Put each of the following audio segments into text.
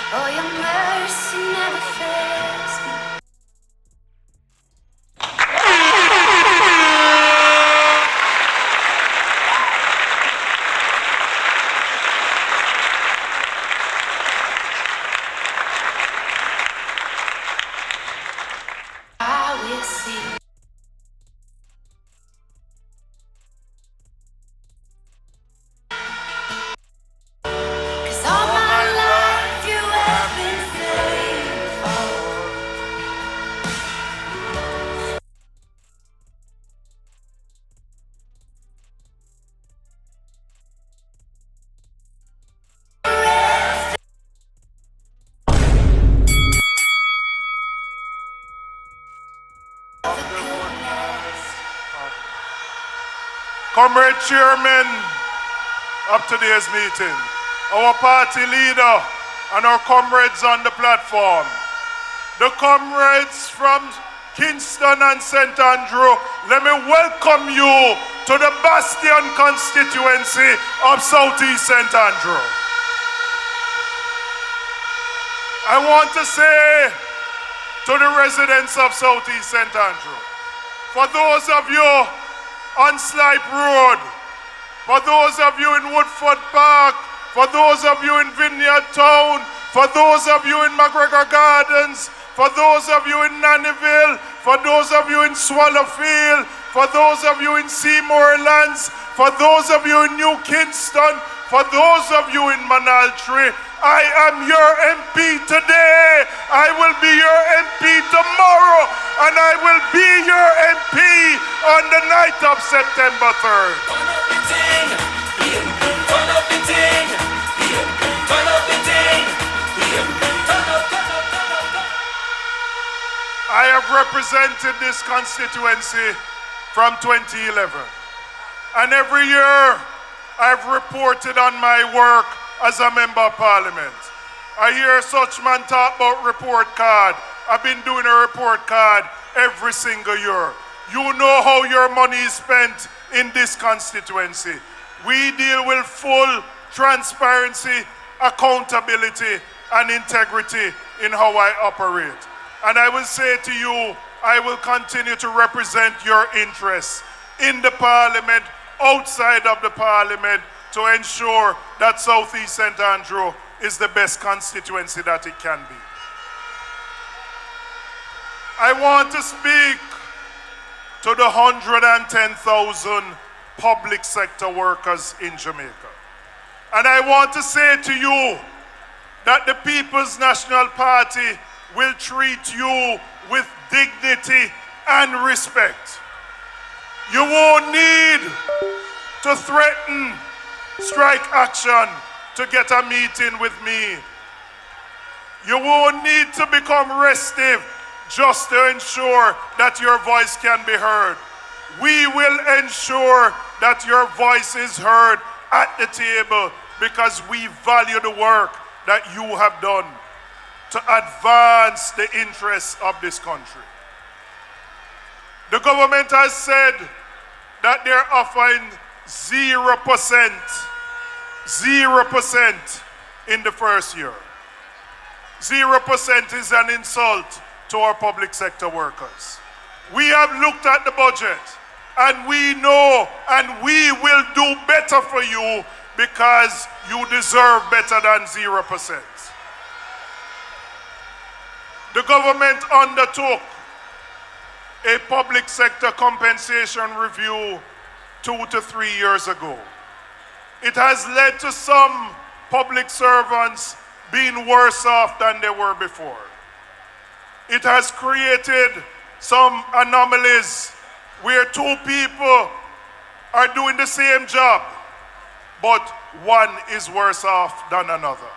Oh, your mercy never fails me. I will sing. All my life you have been faithful. Comrade Chairman of today's meeting, our party leader and our comrades on the platform, the comrades from Kingston and St. Andrew, let me welcome you to the Bastion constituency of Southeast St. Andrew. I want to say to the residents of Southeast St. Andrew, for those of you on Slipe Road, for those of you in Woodford Park, for those of you in Vineyard Town, for those of you in McGregor Gardens, for those of you in Nannyville, for those of you in Swallowfield, for those of you in Seymour Lands, for those of you in New Kingston, for those of you in Manaltree, I am your MP today. I will be your MP tomorrow, and I will be your MP on the night of September 3rd. I have represented this constituency from 2011, and every year I've reported on my work as a member of parliament. I hear such man talk about report card. I've been doing a report card every single year. You know how your money is spent in this constituency. We deal with full transparency, accountability, and integrity in how I operate. And I will say to you, I will continue to represent your interests in the parliament, outside of the parliament, to ensure that Southeast St. Andrew is the best constituency that it can be. I want to speak to the 110,000 public sector workers in Jamaica. And I want to say to you that the People's National Party will treat you with dignity and respect. You won't need to threaten strike action to get a meeting with me. You won't need to become restive just to ensure that your voice can be heard. We will ensure that your voice is heard at the table because we value the work that you have done to advance the interests of this country. The government has said that they're offering 0% in the first year. 0% is an insult to our public sector workers. We have looked at the budget and we know and we will do better for you because you deserve better than 0%. The government undertook a public sector compensation review 2 to 3 years ago. It has led to some public servants being worse off than they were before. It has created some anomalies where two people are doing the same job, but one is worse off than another.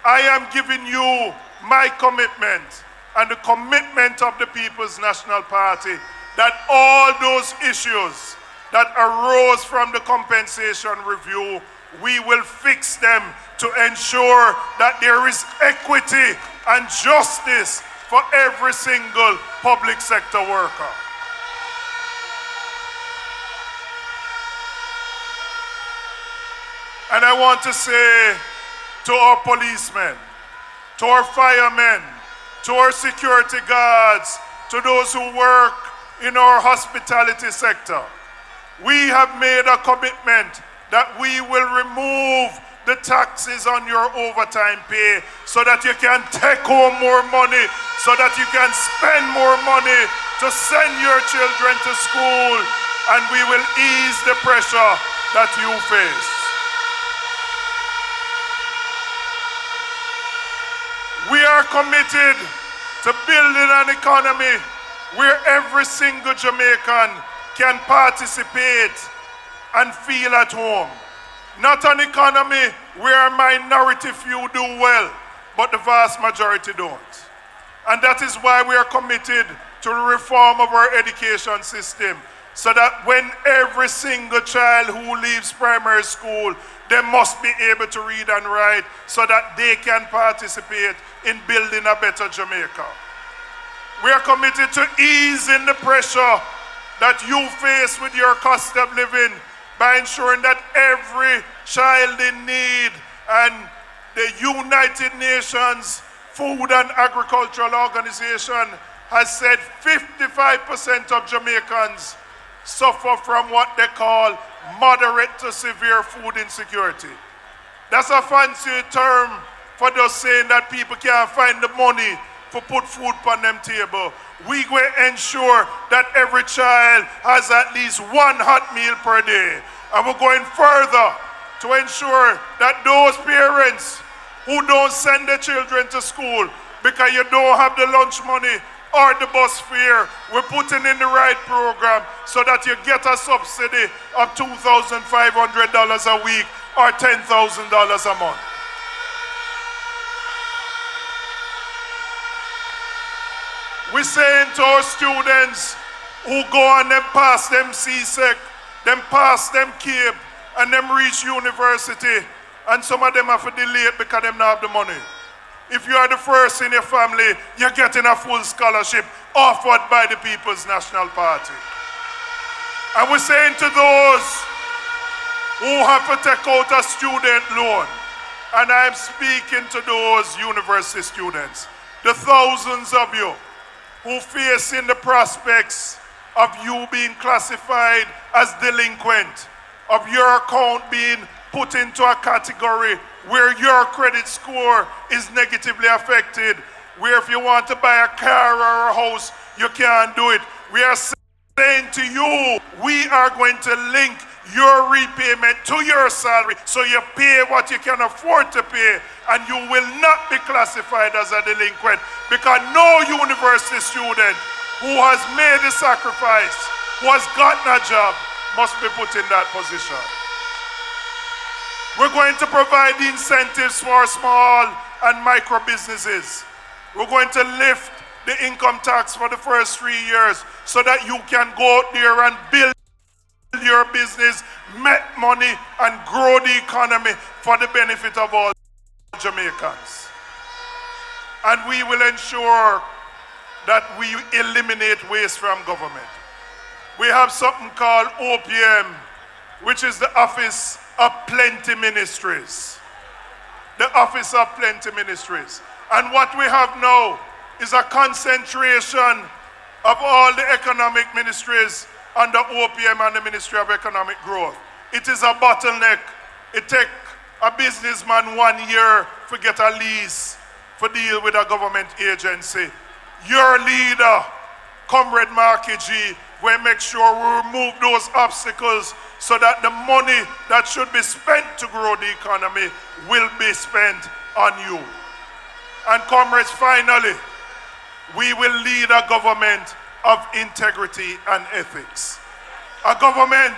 I am giving you my commitment and the commitment of the People's National Party that all those issues that arose from the compensation review, we will fix them to ensure that there is equity and justice for every single public sector worker. And I want to say to our policemen, to our firemen, to our security guards, to those who work in our hospitality sector. We have made a commitment that we will remove the taxes on your overtime pay so that you can take home more money, so that you can spend more money to send your children to school, and we will ease the pressure that you face. We are committed to building an economy where every single Jamaican can participate and feel at home. Not an economy where a minority few do well, but the vast majority don't. And that is why we are committed to the reform of our education system, so that when every single child who leaves primary school, they must be able to read and write so that they can participate in building a better Jamaica. We are committed to easing the pressure that you face with your cost of living by ensuring that every child in need, and the United Nations Food and Agricultural Organization has said 55% of Jamaicans suffer from what they call moderate to severe food insecurity. That's a fancy term for just saying that people can't find the money to put food on them table. We will ensure that every child has at least one hot meal per day. And we're going further to ensure that those parents who don't send their children to school because you don't have the lunch money or the bus fare, we're putting in the right program so that you get a subsidy of $2,500 a week or $10,000 a month. We're saying to our students who go and them pass them CSEC, them pass them CAPE, and them reach university, and some of them have to delay it because them not have the money. If you are the first in your family, you're getting a full scholarship offered by the People's National Party. And we're saying to those who have to take out a student loan, and I'm speaking to those university students, the thousands of you who facing the prospects of you being classified as delinquent, of your account being put into a category where your credit score is negatively affected, where if you want to buy a car or a house, you can't do it. We are saying to you, we are going to link your repayment to your salary so you pay what you can afford to pay, and you will not be classified as a delinquent, because no university student who has made the sacrifice, who has gotten a job, must be put in that position. We're going to provide the incentives for small and micro businesses. We're going to lift the income tax for the first 3 years so that you can go out there and build your business, make money, and grow the economy for the benefit of all Jamaicans. And we will ensure that we eliminate waste from government. We have something called OPM, which is the Office of Plenty Ministries. The Office of Plenty Ministries. And what we have now is a concentration of all the economic ministries under OPM and the Ministry of Economic Growth. It is a bottleneck. It takes a businessman 1 year to get a lease to deal with a government agency. Your leader, Comrade Marky G, will make sure we remove those obstacles so that the money that should be spent to grow the economy will be spent on you. And comrades, finally, we will lead a government of integrity and ethics. A government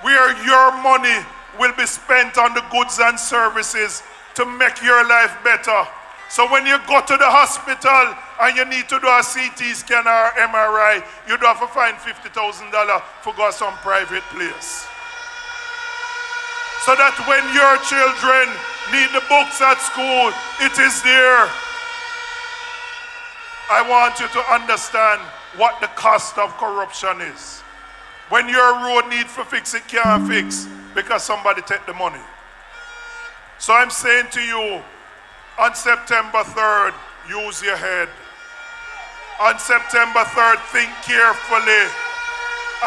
where your money will be spent on the goods and services to make your life better. So when you go to the hospital and you need to do a CT scan or MRI, you don't have to find $50,000 for go to some private place. So that when your children need the books at school, it is there. I want you to understand what the cost of corruption is. When your road need for fix, it can't fix because somebody take the money. So I'm saying to you, On September 3rd, use your head. On September 3rd, think carefully.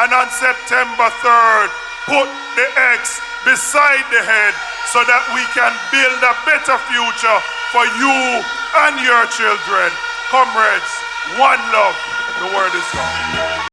And on September 3rd, put the X beside the head so that we can build a better future for you and your children. Comrades, one love. The word is gone.